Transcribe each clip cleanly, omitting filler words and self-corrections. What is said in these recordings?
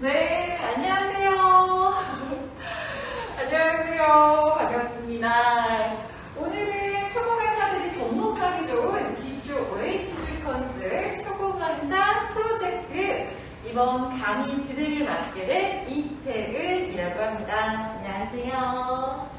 네, 안녕하세요. 안녕하세요. 반갑습니다. 오늘은 초보 강사들이 접목하기 좋은 기초 웨이트 시퀀스 초보 강사 프로젝트 이번 강의 진행을 맡게 된 이채은이라고 합니다. 안녕하세요.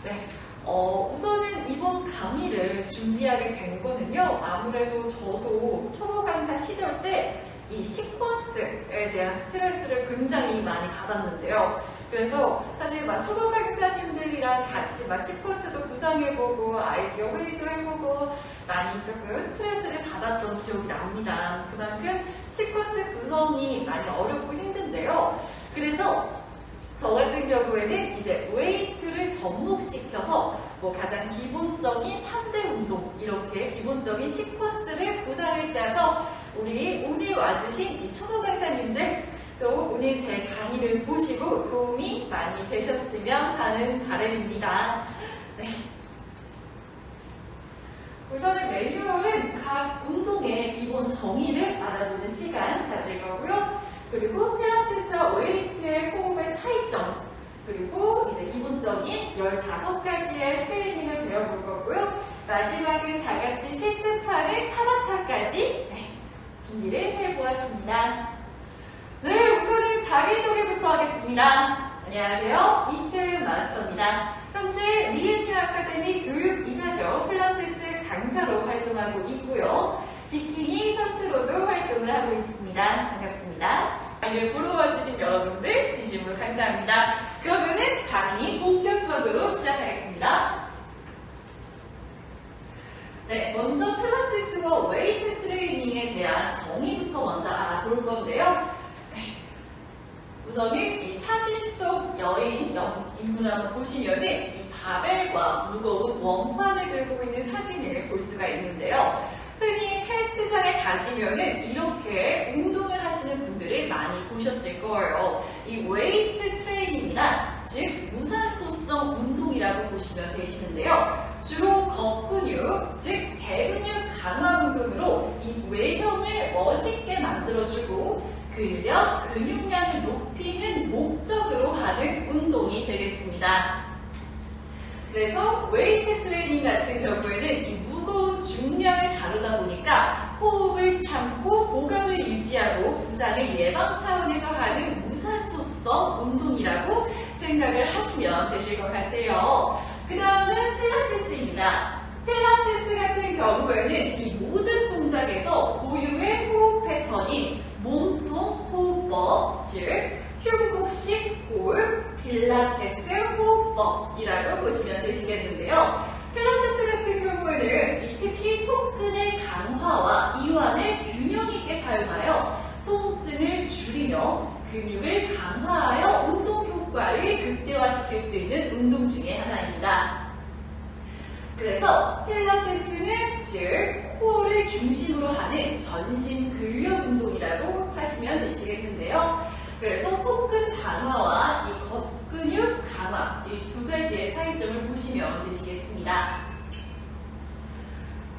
네. 우선은 이번 강의를 준비하게 된 거는요, 아무래도 저도 초보 강사 시절 때 이 시퀀스에 대한 스트레스를 굉장히 많이 받았는데요. 그래서 사실 초보 강사님들이랑 같이 시퀀스도 구상해보고 아이디어 회의도 해보고 많이 조금 스트레스를 받았던 기억이 납니다. 그만큼 시퀀스 구성이 많이 어렵고 힘든데요. 그래서 저 같은 경우에는 이제 웨이트를 접목시켜서 가장 기본적인 3대 운동, 이렇게 기본적인 시퀀스를 구상을 짜서 우리 오늘 와주신 이 초보 강사님들 또 오늘 제 강의를 보시고 도움이 많이 되셨으면 하는 바람입니다. 네. 우선은 매뉴얼은 각 운동의 기본 정의를 알아보는 시간 가질 거고요. 그리고 필라테스와 웨이트의 호흡의 차이점, 그리고 이제 기본적인 15가지의 트레이닝을 배워볼 거고요. 마지막은 다 같이 실습하는 타바타까지 준비를 해보았습니다. 네, 우선은 자기소개부터 하겠습니다. 안녕하세요. 이채은 마스터입니다. 현재 리은유 아카데미 교육이사 겸 필라테스 강사로 활동하고 있고요. 비키니 선수로도 활동을 하고 있습니다. 반갑습니다. 강의를 보러 와주신 여러분들 진심으로 감사합니다. 그러면은 강의 본격적으로 시작하겠습니다. 네, 먼저 필라테스와 웨이트 트레이닝에 대한 정의부터 먼저 알아볼 건데요. 네, 우선은 이 사진 속 여인 인물을 한번 보시면은 이 바벨과 무거운 원판을 들고 있는 사진을 볼 수가 있는데요. 흔히 헬스장에 가시면은 이렇게 운동을 하시는 분들을 많이 보셨을 거예요. 이 웨이트 트레이닝이란 즉 무산소성 운동이라고 보시면 되시는데요. 주로 겉근육, 즉 대근육 강화 운동으로 이 외형을 멋있게 만들어주고 근력, 근육량을 높이는 목적으로 하는 운동이 되겠습니다. 그래서 웨이트 트레이닝 같은 경우에는 이 무거운 중량을 다루다 보니까 호흡을 참고 호감을 유지하고 부상을 예방 차원에서 하는 무산소성 운동이라고 생각을 하시면 되실 것 같아요. 그 다음은 필라테스입니다. 필라테스 같은 경우에는 이 모든 동작에서 고유의 호흡 패턴인 몸통 호흡법, 즉 흉곡식 호흡, 필라테스 호흡법이라고 보시면 되시겠는데요. 필라테스 같은 경우에는 특히 속근의 강화와 이완을 균형 있게 사용하여 통증을 줄이며 근육을 강화하여 운동 효과를 극대화시킬 수 있는 운동 중에 하나입니다. 그래서 필라테스는 즉 코어를 중심으로 하는 전신 근력 운동이라고 하시면 되시겠는데요. 그래서 속근 강화와 이 겉근육 강화 이 두 가지의 차이점을 보시면 되시겠습니다.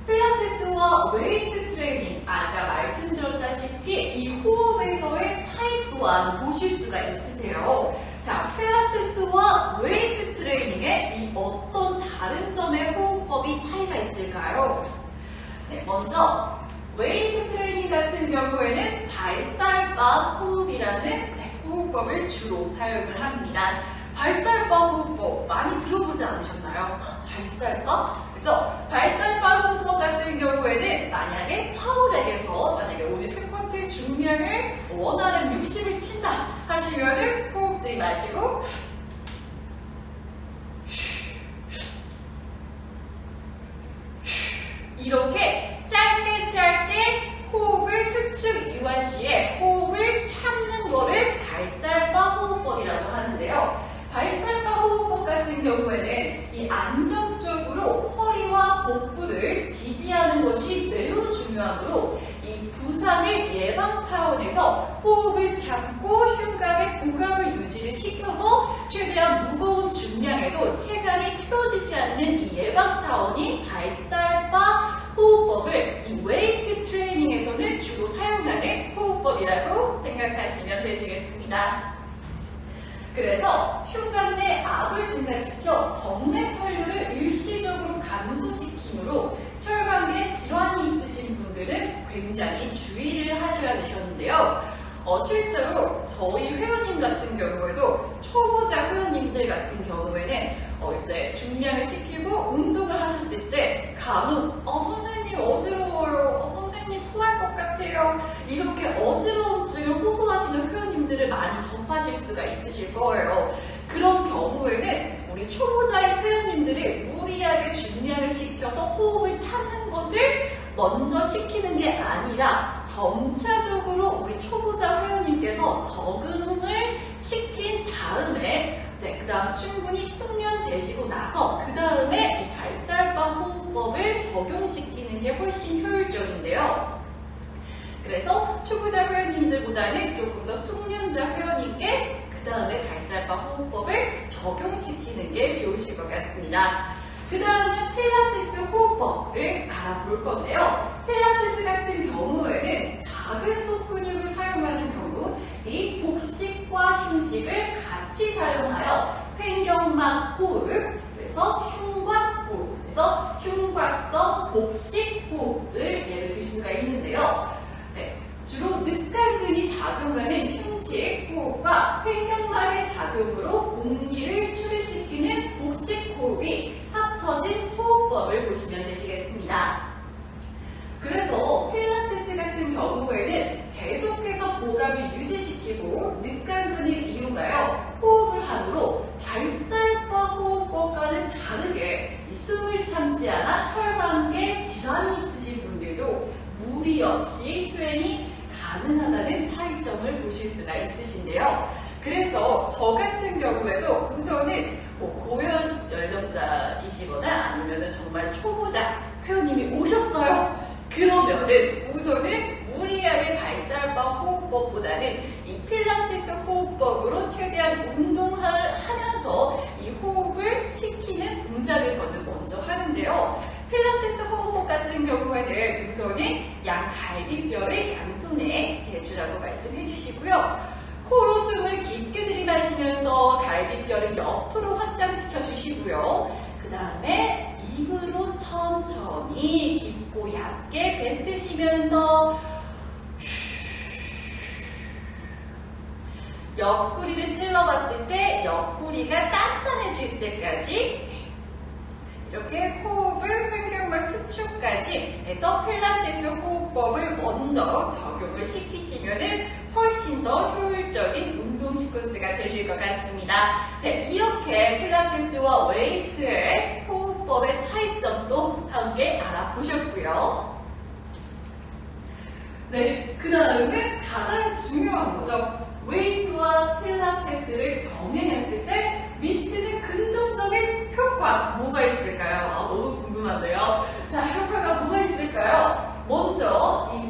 필라테스와 웨이트 트레이닝, 아까 말씀드렸다시피 이 호흡에서의 차이 또한 보실 수가 있으세요. 자, 필라테스와 웨이트 트레이닝에 이 어떤 다른 점의 호흡법이 차이가 있을까요? 네, 먼저 웨이트 트레이닝 같은 경우에는 발살바 호흡이라는 호흡법을 주로 사용을 합니다. 발살바 호흡법 많이 들어보지 않으셨나요? 발살바? 그래서 발살바 호흡법 같은 경우에는 만약에 파워렉에서 만약에 우리 스쿼트 중량을 원하는 60을 친다 하시면은 호흡 들이마시고 이렇게 짧게 호흡을 수축 이완 시에 호흡을 참는 거를 발살바 호흡법이라고 하는데요. 발살바 호흡법 같은 경우에는 이 안정적으로 허리와 복부를 지지하는 것이 매우 중요하므로 이 부상을 예방 차원에서 호흡을 참고 흉곽의 고감을 유지를 시켜서 최대한 무거운 중량에도 체간이 틀어지지 않는 이 예방 차원인 발살바 호흡법을 이 웨이트 트레이닝에서는 주로 사용하는 호흡법 호흡법이라고 생각하시면 되시겠습니다. 그래서 흉관 내 압을 증가시켜 정맥혈류를 일시적으로 감소시키므로 혈관계 질환이 있으신 분들은 굉장히 주의를 하셔야 되셨는데요. 실제로 저희 회원님 같은 경우에도 초보자 회원님들 같은 경우에는 이제 중량을 시키고 운동을 하셨을 때 간혹 선생님 어지러워요, 선생님 토할 것 같아요, 이렇게 어지러움증을 호소하시는 회원님들을 많이 접하실 수가 있으실 거예요. 그런 경우에는 우리 초보자의 회원님들이 무리하게 중량을 시켜서 호흡을 찾는 것을 먼저 시키는 게 아니라 점차적으로 우리 초보자 회원님께서 적응을 시킨 다음에 그 다음 충분히 숙련되시고 나서 그 다음에 이 발살방 호흡법을 적용시키는 게 훨씬 효율적인데요. 그래서 초보자 회원님들보다는 조금 더 숙련자 회원님께 그 다음에 발살방 호흡법을 적용시키는 게 좋으실 것 같습니다. 그 다음은 필라테스 호흡법을 알아볼 건데요. 필라테스 같은 경우에는 작은 속근육을 사용하는 경우 이 복식과 흉식을 같이 사용하여 횡격막 호흡, 그래서 흉곽호흡, 그래서 흉곽성 복식 호흡을 예를 들 수가 있는데요. 주로 늑간근이 작용하는 흉식 호흡과 횡격막의 작용으로 공기를 출입시키는 복식 호흡이 합쳐진 호흡법을 보시면 되시겠습니다. 그래서 필라테스 같은 경우에는 계속해서 보감을 유지시키고 늑간근을 이용하여 호흡을 하므로 발살과 호흡법과는 다르게 숨을 참지 않아 혈관계 질환이 있으신 분들도 무리 없이 수행이 가능하다는 차이점을 보실 수가 있으신데요. 그래서 저 같은 경우에도 우선은 고연 연령자이시거나 아니면 정말 초보자 회원님이 오셨어요. 그러면은 우선은 무리하게 발살방 호흡법보다는 이 필라테스 호흡법으로 최대한 운동을 하면서 이 호흡을 시키는 동작을 저는 먼저 하는데요. 필라테스 호흡법 같은 경우에는 우선은 양갈비뼈를 양손에 대주라고 말씀해 주시고요. 코로 숨을 깊게 들이마시면서 갈비뼈를 옆으로 확장시켜 주시고요. 그 다음에 입으로 천천히 깊고 얕게 뱉으시면서 옆구리를 찔러봤을 때 옆구리가 단단해질 때까지 이렇게 호흡을 횡격막 수축까지 해서 필라테스 호흡법을 먼저 적용을 시키시면 훨씬 더 효율적인 운동 시퀀스가 되실 것 같습니다. 네, 이렇게 필라테스와 웨이트의 호흡법의 차이점도 함께 알아보셨고요. 네, 그 다음은 가장 중요한 거죠. 웨이트와 필라테스를 병행했을 때 미치는 긍정적인 효과 뭐가 있을까요? 너무 궁금한데요. 자, 효과가 뭐가 있을까요? 먼저 이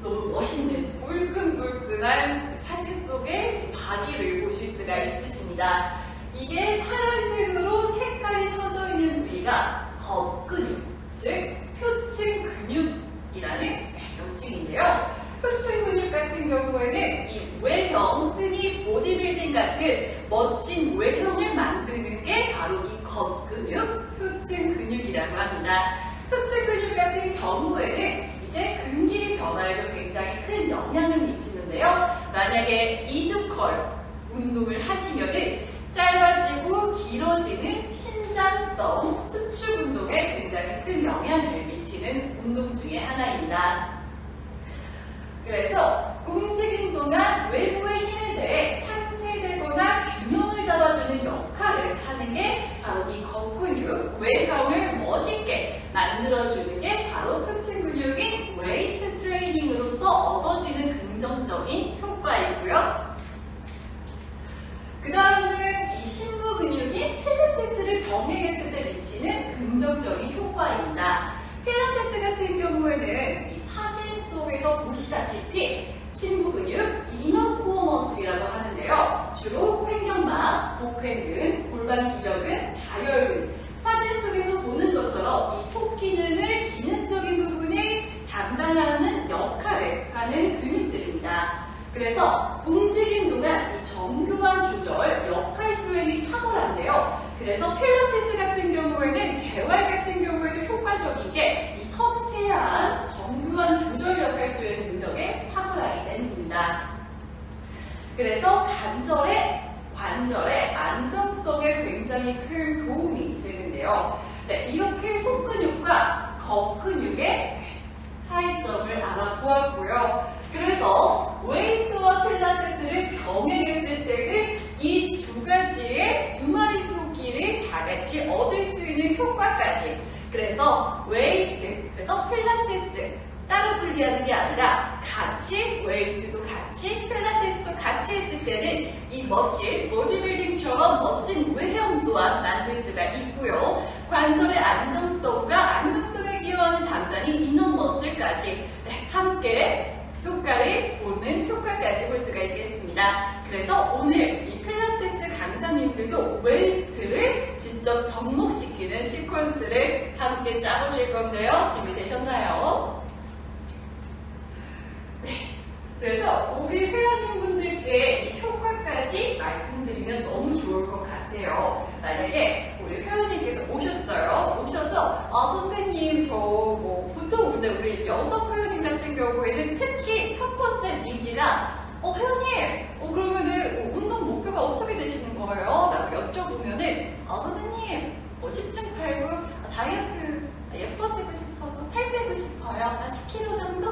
너무 멋있는 불끈불끈한 사진 속의 바디를 보실 수가 있으십니다. 이게 파란색으로 색깔이 쳐져 있는 부위가 겉근육, 즉 표층 근육이라는 명칭인데요. 표층 근육 같은 경우에는 이 외형, 흔히 보디빌딩 같은 멋진 외형을 만드는 게 바로 이 겉근육, 표층 근육이라고 합니다. 표층 근육 같은 경우에는 이제 근길 변화에도 굉장히 큰 영향을 미치는데요. 만약에 이두컬 운동을 하시면은 짧아지고 길어지는 신장성 수축 운동에 굉장히 큰 영향을 미치는 운동 중에 하나입니다. 그래서 움직임 동안 외부의 힘에 대해 상쇄되거나 균형을 잡아주는 역할을 하는 게 바로 이 겉근육, 외형을 멋있게 만들어주는 게 바로 표층 근육인 웨이트 트레이닝으로서 얻어지는 긍정적인 효과이고요. 그 다음은 이 신부 근육인 필라테스를 병행했을 때 미치는 긍정적인 효과입니다. 필라테스 같은 경우에는 이 사진 속에서 보시다시피 신부 근육, 이너코어 머슬이라고 하는데요. 주로 횡격막, 복횡근, 골반 기저근, 다혈근, 사진 속에서 보는 것처럼 이 속 기능을 기능적인 부분을 담당하는 역할을 하는 근육들입니다. 그래서 필라테스 같은 경우에는 재활 같은 경우에도 효과적이게 이 섬세한 정교한 조절력을 수행 능력에 탁월하기 때문입니다. 그래서 관절의 안정성에 굉장히 큰 도움이 되는데요. 네, 이렇게 속근육과 겉근육의 차이점을 알아보았고요. 그래서 웨이트와 필라테스를 병행했을 때는 이 두 가지의 두 마리 토끼를 다 같이 얻을 수 있는 효과까지. 그래서 웨이트, 그래서 필라테스 따로 분리하는 게 아니라 같이 웨이트도 같이 필라테스도 같이 했을 때는 이 멋진 보디빌딩처럼 멋진 외형 또한 만들 수가 있고요. 관절의 안정성에 기여하는 단단히 이너 머슬까지 함께 효과를 보는 효과까지 볼 수가 있겠습니다. 그래서 오늘 이 필라테스 강사님들도 웨이트를 직접 접목시키는 시퀀스를 함께 짜보실 건데요. 준비되셨나요? 네. 그래서 우리 회원님분들께 이 효과까지 말씀드리면 너무 좋을 것 같아요. 만약에 우리 회원님께서 오셔서 선생님 보통 근데 우리 여성 회원님 같은 경우에는 특히 첫 번째 니즈가 회원님 그러면은 운동 목표가 어떻게 되시는 거예요? 라고 여쭤보면은 선생님 10중 8구 다이어트 예뻐지고 싶어서 살 빼고 싶어요. 10kg 정도?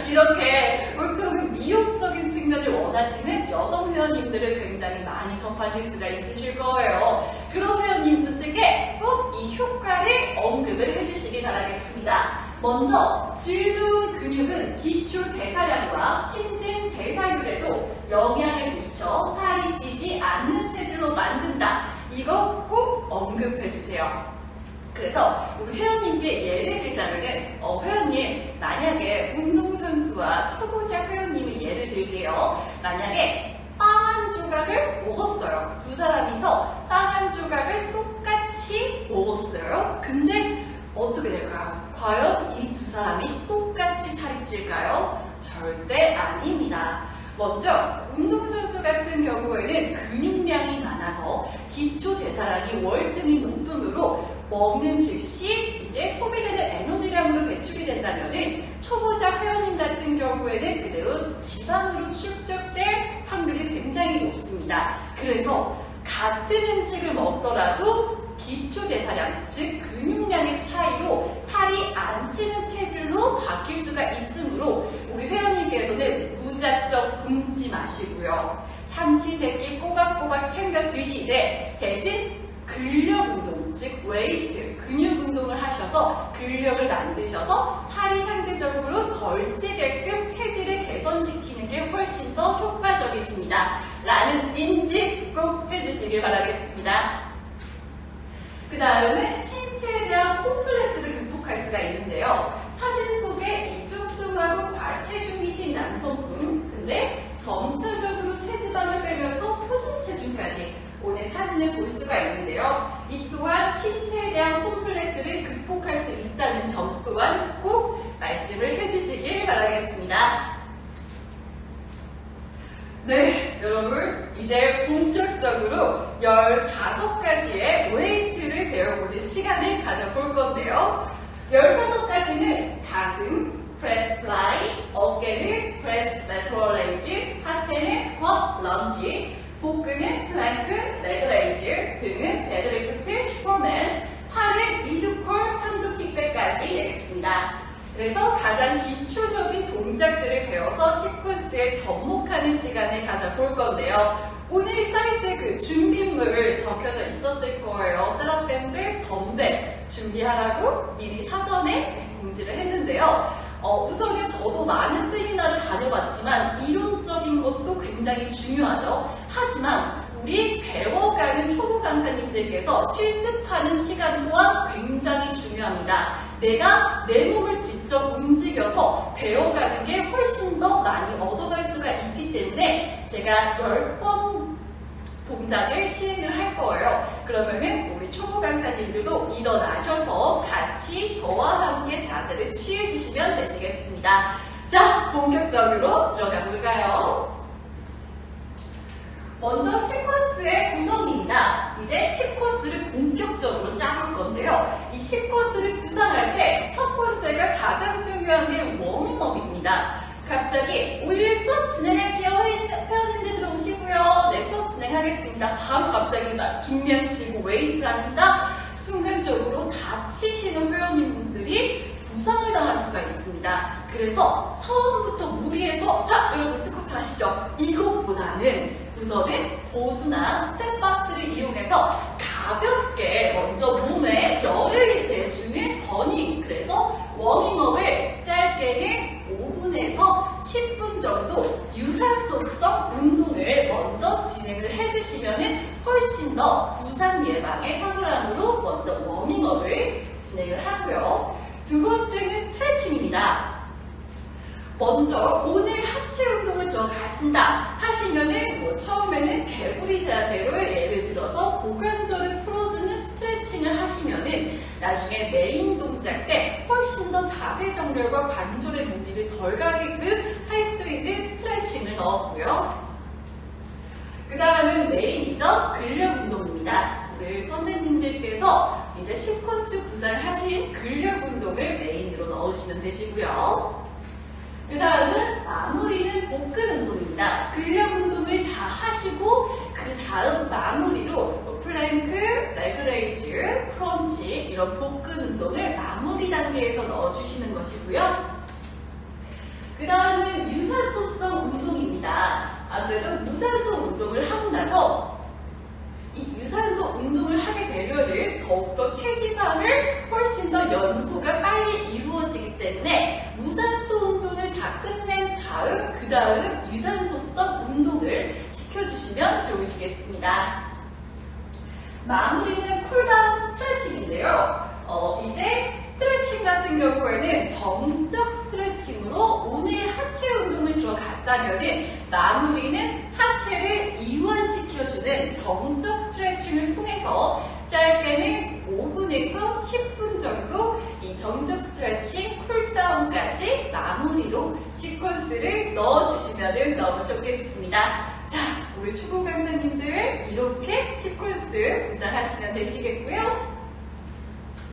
이렇게 보통 미용적인 측면을 원하시는 여성 회원님들을 굉장히 많이 접하실 수가 있으실 거예요. 그런 회원님들께 꼭 이 효과를 언급을 해주시기 바라겠습니다. 먼저 질 좋은 근육은 기초 대사량과 신진 대사율에도 영향을 미쳐 살이 찌지 않는 체질로 만든다. 이거 꼭 언급해주세요. 그래서 우리 회원님께 예를 들자면은 회원님 만약에 운동선수와 초보자 회원님을 예를 들게요. 만약에 빵 한 조각을 먹었어요. 두 사람이서 빵 한 조각을 똑같이 먹었어요. 근데 어떻게 될까요? 과연 이 두 사람이 똑같이 살이 찔까요? 절대 아닙니다. 먼저 운동선수 같은 경우에는 근육량이 많아서 기초 대사량이 월등히 높으므로 먹는 즉시 이제 소비되는 에너지량으로 배출이 된다면 초보자 회원님 같은 경우에는 그대로 지방으로 축적될 확률이 굉장히 높습니다. 그래서 같은 음식을 먹더라도 기초 대사량, 즉 근육량의 차이로 살이 안 찌는 체질로 바뀔 수가 있으므로 우리 회원님께서는 무작정 굶지 마시고요. 삼시세끼 꼬박꼬박 챙겨 드시되 대신 근력 운동, 즉 웨이트, 근육 운동을 하셔서 근력을 만드셔서 살이 상대적으로 덜 찌게끔 체질을 개선시키는 게 훨씬 더 효과적이십니다. 라는 인지 꼭 해주시길 바라겠습니다. 그 다음은 신체에 대한 콤플렉스를 극복할 수가 있는데요. 사진 속에 이 뚱뚱하고 과체중이신 남성분, 근데 점차적으로 체지방을 빼면서 표준 체중까지 오늘 사진을 볼 수가 있는데요. 이 또한 신체에 대한 콤플렉스를 극복할 수 있다는 점 또한 꼭 말씀을 해주시길 바라겠습니다. 네, 여러분 이제 본격적으로 15가지의 웨이트를 배워보는 시간을 가져볼 건데요. 15가지는 가슴, 프레스 플라이, 어깨는 프레스 레터럴 레이즈, 하체는 스쿼트, 런지, 복근은 플랭크, 레그 레이즈, 등은 데드리프트, 슈퍼맨, 팔은 리드콜, 3두 킥백까지 되겠습니다. 그래서 가장 기초적인 동작들을 배워서 시퀀스에 접목하는 시간을 가져볼 건데요. 오늘 사이트에 그 준비물 적혀져 있었을 거예요. 셋업밴드, 덤벨 준비하라고 미리 사전에 공지를 했는데요. 우선은 저도 많은 세미나를 다녀봤지만 이론적인 것도 굉장히 중요하죠. 하지만 우리 배워가는 초보 강사님들께서 실습하는 시간 또한 굉장히 중요합니다. 내가 내 몸을 직접 움직여서 배워가는 게 훨씬 더 많이 얻어갈 수가 있기 때문에 제가 10번 동작을 시행을 할 거예요. 그러면은 우리 초보 강사님들도 일어나셔서 같이 저와 함께 자세를 취해 주시면 되시겠습니다. 자, 본격적으로 들어가 볼까요? 먼저 시퀀스의 구성입니다. 이제 시퀀스를 본격적으로 짜볼 건데요. 이 시퀀스를 구상할 때 첫 번째가 가장 중요한 게 워밍업입니다. 갑자기 오늘 수업 진행할게요. 회원님들 들어오시고요. 네, 수업 진행하겠습니다. 바로 갑자기 중량 치고 웨이트 하신다. 순간적으로 다치시는 회원님분들이 부상을 당할 수가 있습니다. 그래서 처음부터 무리해서 자, 여러분 스쿼트 하시죠. 이것보다는 우선은 보수나 스텝박스를 이용해서 가볍게 먼저 몸에 열을 내주는 버닝, 그래서 워밍업을 짧게는 5분에서 10분 정도 유산소성 운동을 먼저 진행을 해주시면 훨씬 더 부상 예방에 탁월함으로 먼저 워밍업을 진행을 하고요. 두 번째는 스트레칭입니다. 먼저 오늘 하체 운동을 들어가신다 하시면은 처음에는 개구리 자세로 예를 들어서 고관절을 풀어주는 스트레칭을 하시면은 나중에 메인 동작 때 훨씬 더 자세 정렬과 관절의 무리를 덜 가게끔 할 수 있는 스트레칭을 넣었고요. 그 다음은 메인이죠. 근력 운동입니다. 우리 선생님들께서 이제 시퀀스 구상하신 근력 운동을 메인으로 넣으시면 되시고요. 그 다음은 마무리는 복근 운동입니다. 근력 운동을 다 하시고 그 다음 마무리로 플랭크, 레그레이즈, 크런치 이런 복근 운동을 마무리 단계에서 넣어주시는 것이고요. 그 다음은 유산소성 운동입니다. 아무래도 무산소 운동을 하고 나서 이 유산소 운동을 하게 되면은 더욱더 체지방을 훨씬 더 연소가 빨리 이루어지기 때문에 무산소 운동을 다 끝낸 다음 그 다음 유산소성 운동을 시켜주시면 좋으시겠습니다. 마무리는 쿨다운 스트레칭인데요. 이제 스트레칭 같은 경우에는 정적 스트레칭으로 오늘 하체 운동을 들어갔다면은 마무리는 하체를 이완시켜주는 정적 스트레칭을 통해서 짧게는 5분에서 10분 정도 이 정적 스트레칭 쿨다운까지 마무리로 시퀀스를 넣어주시면 너무 좋겠습니다. 자, 우리 초보 강사님들 이렇게 시퀀스 구상하시면 되시겠고요.